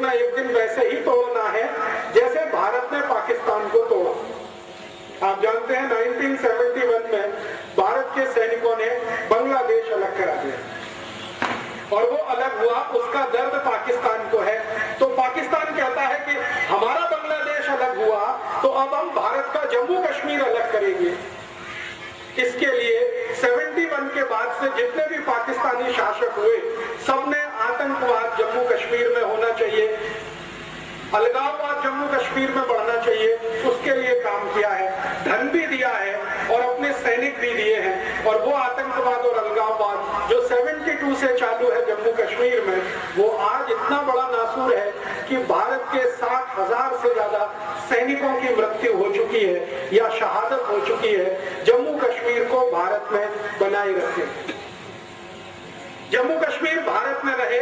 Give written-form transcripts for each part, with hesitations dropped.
तोड़ना एक दिन वैसे ही तोड़ना है जैसे भारत ने पाकिस्तान को तोड़ा। आप जानते हैं 1971 में भारत के सैनिकों ने बांग्लादेश अलग करा दिया और वो अलग हुआ, उसका दर्द पाकिस्तान को है। तो पाकिस्तान कहता है कि हमारा बांग्लादेश अलग हुआ तो अब हम भारत का जम्मू कश्मीर अलग करेंगे। इसके लिए 71 के बाद से जितने भी पाकिस्तानी शासक हुए सबने आतंकवाद जम्मू कश्मीर में होना चाहिए, अलगाववाद जम्मू कश्मीर में बढ़ना चाहिए, उसके लिए काम किया है, धन भी दिया है और अपने सैनिक भी दिए हैं। और वो आतंकवाद और अलगाववाद जो 72 से चालू है जम्मू कश्मीर में, वो आज इतना बड़ा नासूर है कि भारत के 60,000 से ज्यादा सैनिकों की मृत्यु हो चुकी है या शहादत हो चुकी है जम्मू कश्मीर को भारत में बनाए रखे। जम्मू कश्मीर भारत में रहे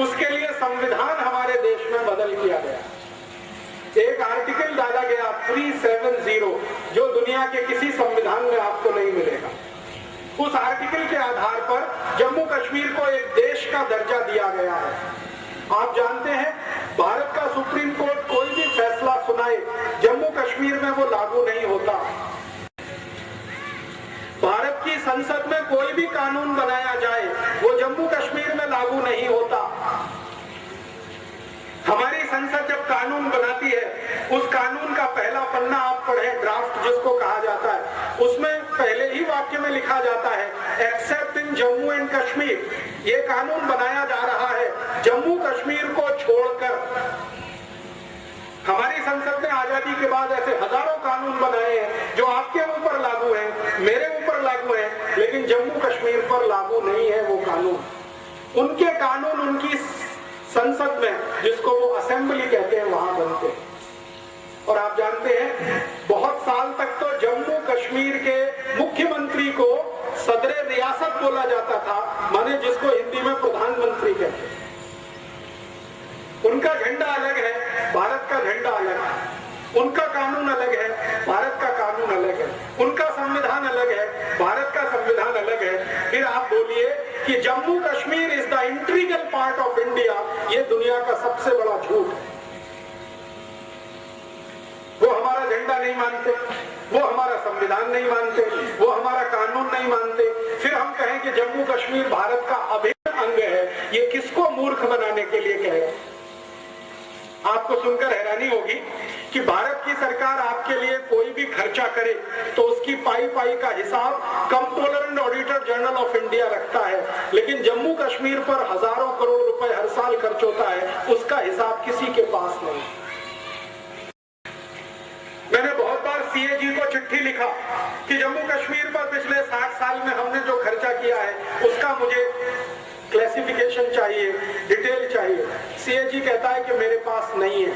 उसके लिए संविधान हमारे देश में बदल किया गया। एक आर्टिकल डाला गया 370 जो दुनिया के किसी संविधान में आपको नहीं मिलेगा। उस आर्टिकल के आधार पर जम्मू कश्मीर को एक देश का दर्जा दिया गया है। आप जानते हैं भारत का सुप्रीम कोर्ट कोई भी फैसला सुनाए जम्मू कश्मीर में वो लागू नहीं होता। भारत की संसद में कोई भी कानून बनाया जाए वो जम्मू कश्मीर में लागू नहीं होता। हमारी संसद जब कानून बनाती है उस कानून का पहला पन्ना आप पढ़ें, ड्राफ्ट जिसको कहा जाता है, उसमें पहले ही वाक्य में लिखा जाता है accept in Jammu and Kashmir. ये कानून बनाया जा रहा है जम्मू कश्मीर को छोड़कर। हमारी संसद ने आजादी के बाद ऐसे हजारों कानून बनाए हैं जो आपके ऊपर लागू हैं, मेरे ऊपर लागू हैं, लेकिन जम्मू कश्मीर पर लागू नहीं है वो कानून। उनके कानून उनकी संसद में, जिसको वो असेंबली कहते हैं, वहां बनते हैं। और आप जानते हैं बहुत साल तक तो जम्मू कश्मीर के मुख्यमंत्री को सदरे रियासत बोला जाता था, माने जिसको हिंदी में प्रधानमंत्री कहते हैं। उनका झंडा अलग है, भारत का झंडा अलग है। उनका कानून अलग है, भारत का कानून अलग है। उनका संविधान अलग है, भारत का संविधान अलग है। फिर आप बोलिए कि Jammu Kashmir is the integral part of India, ये दुनिया का सबसे बड़ा झूठ है। वो हमारा झंडा नहीं मानते, वो हमारा संविधान नहीं मानते, वो हमारा कानून नहीं मानते, फिर हम कहें कि जम्मू कश्मीर भारत का अभिन्न अंग है। ये किसको मूर्ख बनाने के लिए कहेगा? आपको सुनकर हैरानी होगी कि भारत की सरकार आपके लिए कोई भी खर्चा करे तो उसकी पाई पाई का हिसाब controller and auditor general of India रखता है, लेकिन जम्मू कश्मीर पर हजारों करोड़ रुपए हर साल खर्च होता है, उसका हिसाब किसी के पास नहीं। मैंने बहुत बार सीएजी को चिट्ठी लिखा कि जम्मू कश्मीर पर पिछले 60 साल में हमने जो खर्चा किया है उसका मुझे क्लासिफिकेशन चाहिए, डिटेल चाहिए। सीएजी कहता है कि मेरे पास नहीं है।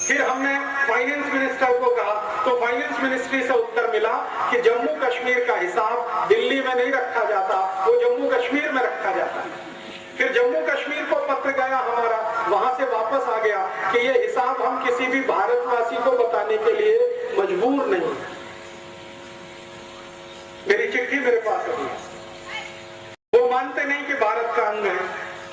फिर हमने फाइनेंस मिनिस्टर को कहा तो फाइनेंस मिनिस्ट्री से उत्तर मिला कि जम्मू कश्मीर का हिसाब दिल्ली में नहीं रखा जाता, वो जम्मू कश्मीर में रखा जाता। फिर जम्मू कश्मीर को पत्र गया हमारा, वहां से वापस आ गया कि ये हिसाब हम किसी भी भारतवासी को बताने के लिए मजबूर नहीं। मेरी चिट्ठी मेरे पास है। वो मानते नहीं कि भारत का अंग है,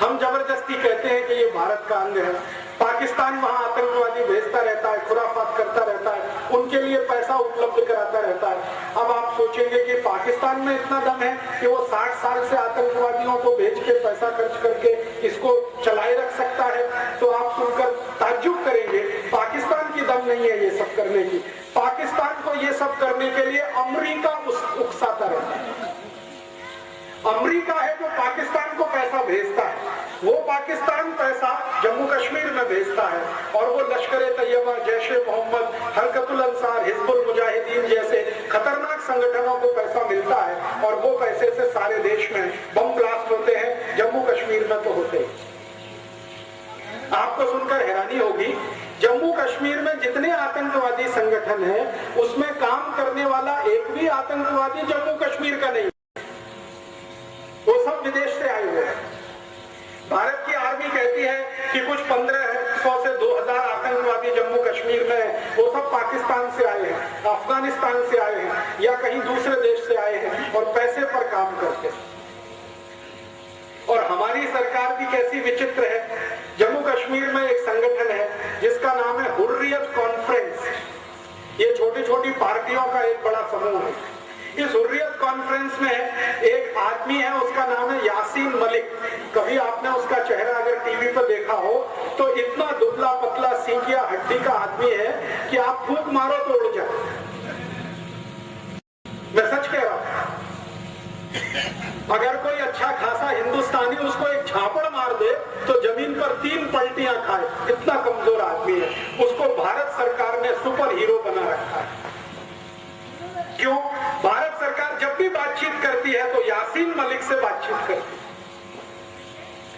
हम जबरदस्ती कहते हैं कि ये भारत का अंग है। पाकिस्तान वहां आतंकवादी भेजता रहता है, खुराफात करता रहता है, उनके लिए पैसा उपलब्ध कराता रहता है। अब आप सोचेंगे कि पाकिस्तान में इतना दम है कि वो 60 साल से आतंकवादियों को भेज के पैसा खर्च करके इसको चलाए रख सकता है, तो आप सुनकर ताज्जुब करेंगे। पाकिस्तान की दम नहीं है ये सब करने की। पाकिस्तान को ये सब करने के लिए अमेरिका उकसाता रहता है। अमेरिका है जो पाकिस्तान को पैसा भेजता है, वो पाकिस्तान पैसा जम्मू कश्मीर में भेजता है और वो लश्कर-ए-तैयबा, जैश-ए-मोहम्मद, हरकतुल अंसार, हिजबुल मुजाहिदीन जैसे खतरनाक संगठनों को पैसा मिलता है और वो पैसे से सारे देश में बम ब्लास्ट होते हैं, जम्मू कश्मीर में तो होते हैं। आपको सुनकर हैरानी होगी, जम्मू कश्मीर में जितने आतंकवादी संगठन हैं उसमें काम करने वाला एक भी आतंकवादी जम्मू कश्मीर का नहीं, वो सब विदेश से आए हुए हैं। भारत की आर्मी कहती है कि कुछ 1500 से 2000 आतंकवादी जम्मू कश्मीर में है, वो सब पाकिस्तान से आए हैं, अफगानिस्तान से आए हैं या कहीं दूसरे देश से आए हैं और पैसे पर काम करते हैं। और हमारी सरकार भी कैसी विचित्र है, पार्टियों का एक बड़ा समूह है। इस हुर्रियत कॉन्फ्रेंस में एक आदमी है, उसका नाम है यासीन मलिक। कभी आपने उसका चेहरा अगर टीवी पर देखा हो तो इतना दुबला पतला सीकिया हड्डी का आदमी है कि आप फूंक मारो तो उड़ जाए। मैं सच कह रहा हूं। अगर कोई अच्छा खासा हिंदुस्तानी उसको एक झापड़ मार दे तो जमीन पर 3 पलटियां खाए, इतना कमजोर आदमी है। उसको भारत सरकार ने सुपर हीरो बना रखा है। क्यों? भारत सरकार जब भी बातचीत करती है तो यासीन मलिक से बातचीत करती है,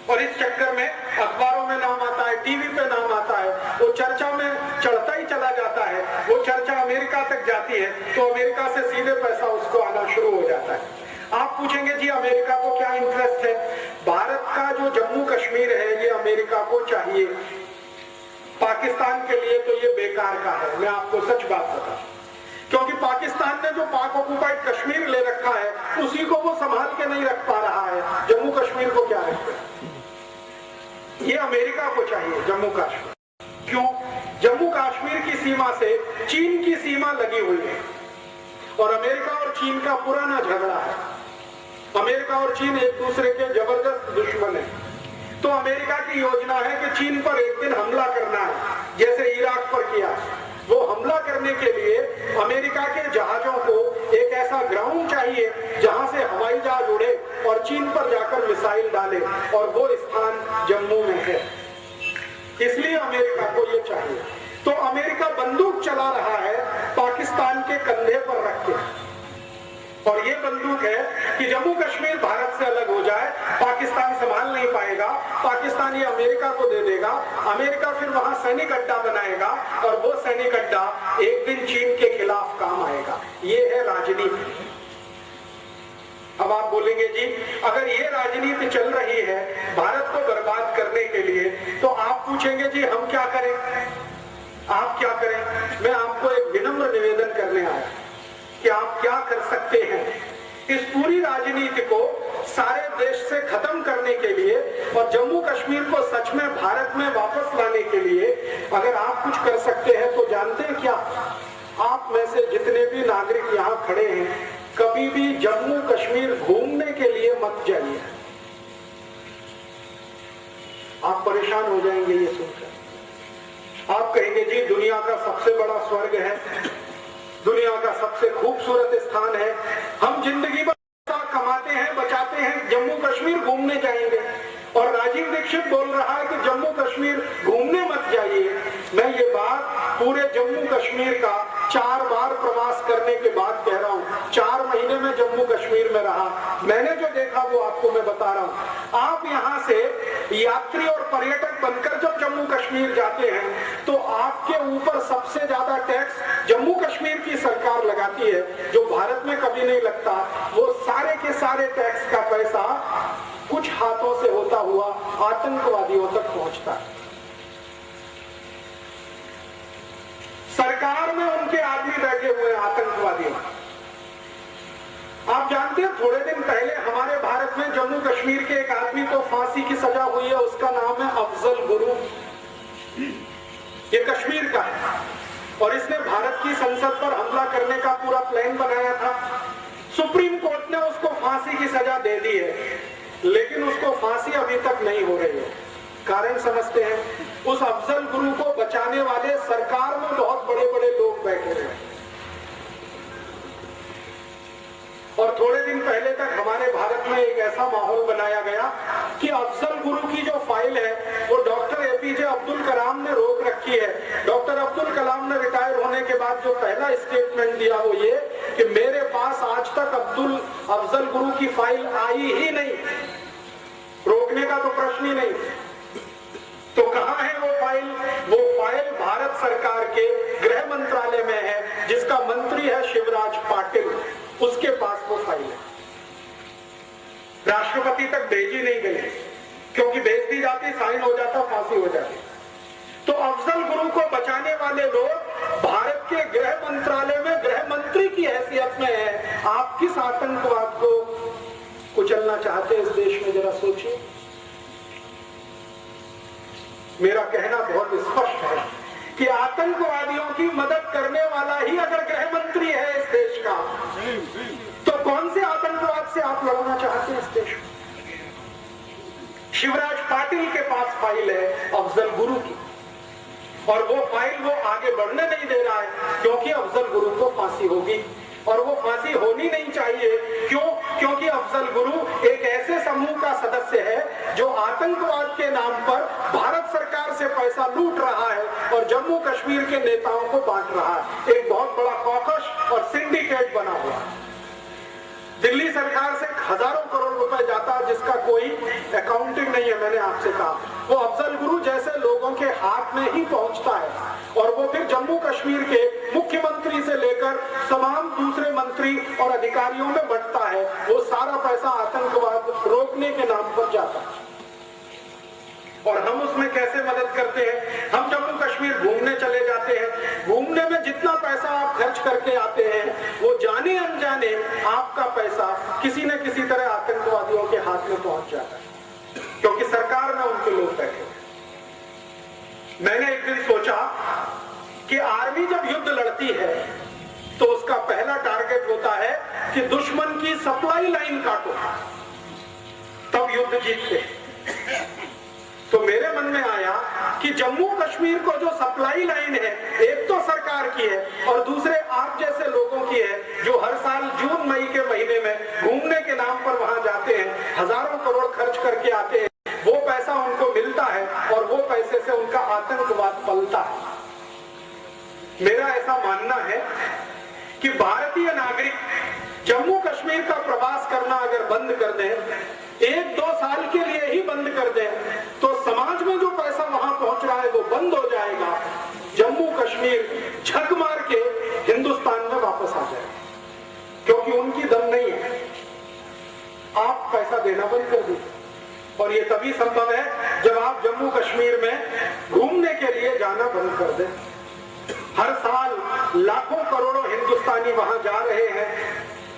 और इस चक्कर में अखबारों में नाम आता है, टीवी पे नाम आता है, वो चर्चा में चढ़ता ही चला जाता है। वो चर्चा अमेरिका तक जाती है तो अमेरिका से सीधे पैसा उसको आना शुरू हो जाता है। आप पूछेंगे जी अमेरिका को क्या इंटरेस्ट है? भारत का जो जम्मू कश्मीर है ये अमेरिका को चाहिए, पाकिस्तान के लिए तो ये बेकार का है। मैं आपको सच बात बताऊं, क्योंकि पाकिस्तान ने जो पाक ऑक्युपाइड कश्मीर ले रखा है उसी को वो संभाल के नहीं रख पा रहा है। जम्मू कश्मीर को क्या रखते हैं? ये अमेरिका को चाहिए जम्मू कश्मीर। क्यों? जम्मू कश्मीर की सीमा से चीन की सीमा लगी हुई है और अमेरिका और चीन का पुराना झगड़ा है। अमेरिका और चीन एक दूसरे के जबरदस्त दुश्मन है। तो अमेरिका की योजना है कि चीन पर एक दिन हमला करना है, जैसे इराक पर किया। वो हमला करने के लिए अमेरिका के जहाजों को एक ऐसा ग्राउंड चाहिए जहां से हवाई जहाज उड़े और चीन पर जाकर मिसाइल डाले, और वो स्थान जम्मू में है। इसलिए अमेरिका को ये चाहिए। तो अमेरिका बंदूक चला रहा है पाकिस्तान के कंधे पर रख के, और ये बंदूक है कि जम्मू कश्मीर भारत से अलग हो जाए, पाकिस्तान संभाल नहीं पाएगा, पाकिस्तान ये अमेरिका को दे देगा, अमेरिका फिर वहां सैनिक अड्डा बनाएगा और वो सैनिक अड्डा एक दिन चीन के खिलाफ काम आएगा। ये है राजनीति। अब आप बोलेंगे जी अगर ये राजनीति चल रही है भारत को बर्बाद करने के लिए, तो आप पूछेंगे जी हम क्या करें, आप क्या करें? मैं आपको एक विनम्र निवेदन करने आया कि आप क्या कर सकते हैं इस पूरी राजनीति को सारे देश से खत्म करने के लिए और जम्मू कश्मीर को सच में भारत में वापस लाने के लिए। अगर आप कुछ कर सकते हैं तो जानते हैं क्या? आप में से जितने भी नागरिक यहाँ खड़े हैं, कभी भी जम्मू कश्मीर घूमने के लिए मत जाइए। आप परेशान हो जाएंगे ये सुनकर। आप कहेंगे जी दुनिया का सबसे बड़ा स्वर्ग है, दुनिया का सबसे खूबसूरत स्थान है, हम जिंदगी भर कमाते हैं बचाते हैं, जम्मू कश्मीर घूमने जाएंगे। और राजीव दीक्षित बोल रहा है कि जम्मू कश्मीर घूमने मत जाइए। मैं ये बात पूरे जम्मू कश्मीर का 4 बार प्रवास करने के बाद कह रहा हूँ। 4 महीने में जम्मू कश्मीर में रहा, मैंने जो देखा वो आपको मैं बता रहा हूँ। आप यहाँ से यात्री और पर्यटक बनकर जब जम्मू कश्मीर जाते हैं तो आपके ऊपर सबसे ज्यादा टैक्स जम्मू कश्मीर की सरकार लगाती है, जो भारत में कभी नहीं लगता। वो सारे के सारे टैक्स का पैसा कुछ हाथों से होता हुआ आतंकवादियों तक पहुंचता है। सरकार में उनके आदमी बैठे हुए आतंकवादियों। आप जानते हैं थोड़े दिन पहले हमारे भारत में जम्मू कश्मीर के एक आदमी को फांसी की सजा हुई है, उसका नाम है अफजल गुरु। ये कश्मीर का है और इसने भारत की संसद पर हमला करने का पूरा प्लान बनाया था। सुप्रीम कोर्ट ने उसको फांसी की सजा दे दी है, लेकिन उसको फांसी अभी तक नहीं हो रही है। कारण समझते हैं? उस अफजल गुरु को बचाने वाले सरकार में बहुत बड़े बड़े लोग बैठे हुए हैं। और थोड़े दिन पहले तक हमारे भारत में एक ऐसा माहौल बनाया गया कि अफजल गुरु की जो फाइल है वो डॉक्टर एपीजे अब्दुल कलाम ने रोक रखी है। डॉक्टर अब्दुल कलाम ने रिटायर होने के बाद जो पहला स्टेटमेंट दिया वो ये कि मेरे पास आज तक अफजल गुरु की फाइल आई ही नहीं, रोकने का तो प्रश्न ही नहीं। तो कहां है वो फाइल? वो फाइल भारत सरकार के गृह मंत्रालय में है, जिसका मंत्री है शिवराज पाटिल, उसके पास वो फाइल है। राष्ट्रपति तक भेजी नहीं गई, क्योंकि भेज दी जाती साइन हो जाता, फांसी हो जाती। तो अफजल गुरु को बचाने वाले लोग भारत के गृह मंत्रालय में गृह मंत्री की हैसियत में है। आप किस आतंकवाद को कुचलना चाहते हैं इस देश में, जरा सोचिए। मेरा कहना बहुत स्पष्ट है कि आतंकवादियों की मदद करने वाला ही अगर गृह मंत्री है इस देश का, तो कौन से आतंकवाद से आप लड़ना चाहते हैं इस देश में? शिवराज पाटिल के पास फाइल है अफजल गुरु की, और वो फाइल वो आगे बढ़ने नहीं दे रहा है क्योंकि अफजल गुरु को फांसी होगी, और वो फांसी होनी नहीं चाहिए। क्यों? क्योंकि अफजल गुरु एक ऐसे समूह का सदस्य है जो आतंकवाद के नाम पर भारत सरकार से पैसा लूट रहा है और जम्मू कश्मीर के नेताओं को बांट रहा है। एक बहुत बड़ा कॉकस और सिंडिकेट बना हुआ है। दिल्ली सरकार से हजारों करोड़ रुपए जाता है जिसका कोई अकाउंटिंग नहीं है। मैंने आपसे कहा वो अफजल गुरु जैसे लोगों के हाथ में ही पहुंचता है, और वो फिर जम्मू कश्मीर के मुख्यमंत्री से लेकर तमाम दूसरे मंत्री और अधिकारियों में बंटता है। वो सारा पैसा आतंकवाद रोकने के नाम पर जाता है। और हम उसमें कैसे मदद करते हैं? हम जम्मू कश्मीर घूमने चले जाते हैं। घूमने में जितना पैसा आप खर्च करके आते हैं वो जाने अनजाने आपका पैसा किसी न किसी तरह आतंकवादियों के हाथ में पहुंच जाता है, क्योंकि सरकार में उनके लोग बैठे। मैंने एक दिन सोचा कि आर्मी जब युद्ध लड़ती है तो उसका पहला टारगेट होता है कि दुश्मन की सप्लाई लाइन काटो, तब युद्ध जीतते। तो मेरे मन में आया कि जम्मू कश्मीर को जो सप्लाई लाइन है, एक तो सरकार की है और दूसरे आप जैसे लोगों की है जो हर साल जून मई के महीने में घूमने के नाम पर वहां जाते हैं, हजारों करोड़ खर्च करके आते हैं। वो पैसा उनको मिलता है और वो पैसे से उनका आतंकवाद पलता है। मेरा ऐसा मानना है कि भारतीय नागरिक जम्मू कश्मीर का प्रवास करना अगर बंद कर दें, 1-2 साल के लिए ही बंद कर दें, तो समाज में जो पैसा वहां पहुंच रहा है वो बंद हो जाएगा। जम्मू कश्मीर झक मार के हिंदुस्तान में वापस आ जाएगा, क्योंकि उनकी दम नहीं है। आप पैसा देना बंद कर दीजिए, और ये तभी संभव है जब आप जम्मू कश्मीर में घूमने के लिए जाना बंद कर दें। हर साल लाखों करोड़ों हिंदुस्तानी वहां जा रहे हैं,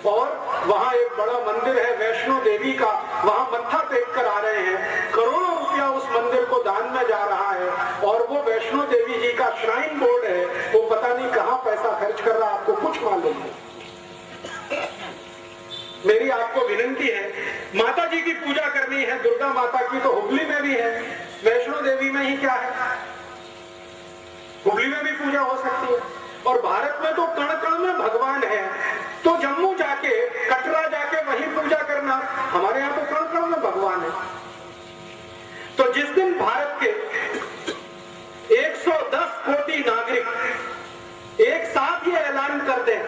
और वहां एक बड़ा मंदिर है वैष्णो देवी का, वहां मत्था टेक कर आ रहे हैं। करोड़ों रुपया उस मंदिर को दान में जा रहा है, और वो वैष्णो देवी जी का श्राइन बोर्ड है, वो पता नहीं कहां पैसा खर्च कर रहा है, आपको कुछ मालूम नहीं। मेरी आपको विनती है, माता जी की पूजा करनी है, दुर्गा माता की तो हुगली में भी है, वैष्णो देवी में ही क्या है? हुगली में भी पूजा हो सकती है। और भारत में तो कण कण में भगवान है, तो जम्मू जाके, कटरा जाके वहीं पूजा करना, हमारे यहाँ तो कण कण में भगवान है। तो जिस दिन भारत के 110 कोटि नागरिक एक साथ ये ऐलान कर दें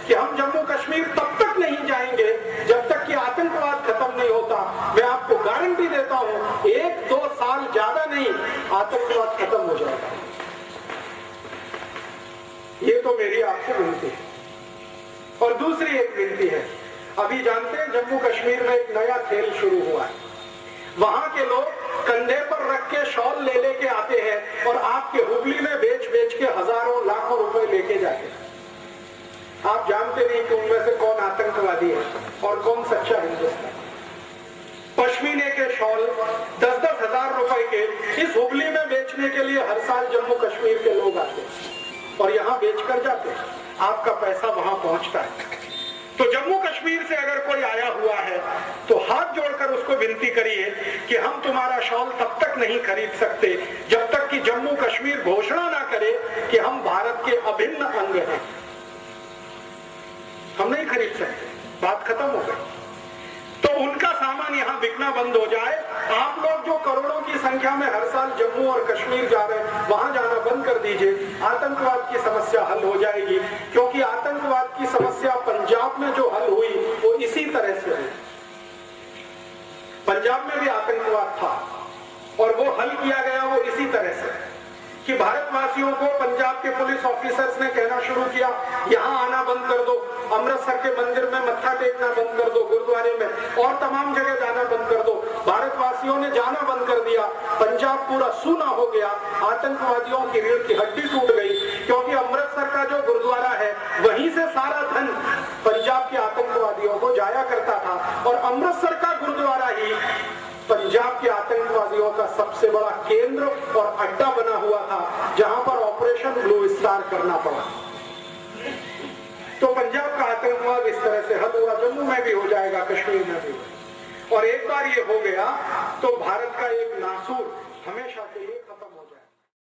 कि हम जम्मू कश्मीर तब तक नहीं जाएंगे जब तक कि आतंकवाद खत्म नहीं होता, मैं आपको गारंटी देता हूं 1-2 साल ज्यादा नहीं, आतंकवाद खत्म हो जाएगा। ये तो मेरी आपसे विनती है। और दूसरी एक विनती है, अभी जानते हैं जम्मू कश्मीर में एक नया खेल शुरू हुआ है। वहां के लोग कंधे पर रख के शॉल ले लेके आते हैं और आपके हुगली में बेच बेच के हजारों लाखों रुपए लेके जाते हैं। आप जानते नहीं कि उनमें से कौन आतंकवादी है और कौन सच्चा हिंदुस्तानी। पश्मीने के शॉल 10-10 हजार रुपए के इस हुगली में बेचने के लिए हर साल जम्मू कश्मीर के लोग आते हैं और यहाँ बेच कर जाते हैं, आपका पैसा वहां पहुंचता है। तो जम्मू कश्मीर से अगर कोई आया हुआ है तो हाथ जोड़कर उसको विनती करिए कि हम तुम्हारा शॉल तब तक नहीं खरीद सकते जब तक कि जम्मू कश्मीर घोषणा ना करे कि हम भारत के अभिन्न अंग हैं। हम नहीं खरीद सकते, बात खत्म हो गई। तो उनका सामान यहाँ बिकना बंद हो जाए। आप लोग जो करोड़ों की संख्या में हर साल जम्मू और कश्मीर जा रहे हैं, वहां जाना बंद कर दीजिए। आतंकवाद की समस्या हल हो जाएगी, क्योंकि आतंकवाद की समस्या पंजाब में जो हल हुई वो इसी तरह से हुई। पंजाब में भी आतंकवाद था और वो हल किया गया वो इसी तरह से कि भारतवासियों को पंजाब के पुलिस ऑफिसर्स ने कहना शुरू किया, यहाँ आना बंद कर दो, अमृतसर के मंदिर में मत्था टेकना बंद कर दो, गुरुद्वारे में और तमाम जगह जाना बंद कर दो। भारतवासियों ने जाना बंद कर दिया, पंजाब पूरा सूना हो गया। आतंकवादियों की रीढ़ की हड्डी टूट गई, क्योंकि अमृतसर का जो गुरुद्वारा है वहीं से सारा धन पंजाब के आतंकवादियों को जाया करता था, और अमृतसर का गुरुद्वारा ही पंजाब पंजाब के आतंकवादियों का सबसे बड़ा केंद्र और अड्डा बना हुआ था, जहां पर ऑपरेशन ब्लू स्टार करना पड़ा। तो पंजाब का आतंकवाद इस तरह से हल हुआ, जम्मू में भी हो जाएगा, कश्मीर में भी। और एक बार ये हो गया तो भारत का एक नासूर हमेशा के लिए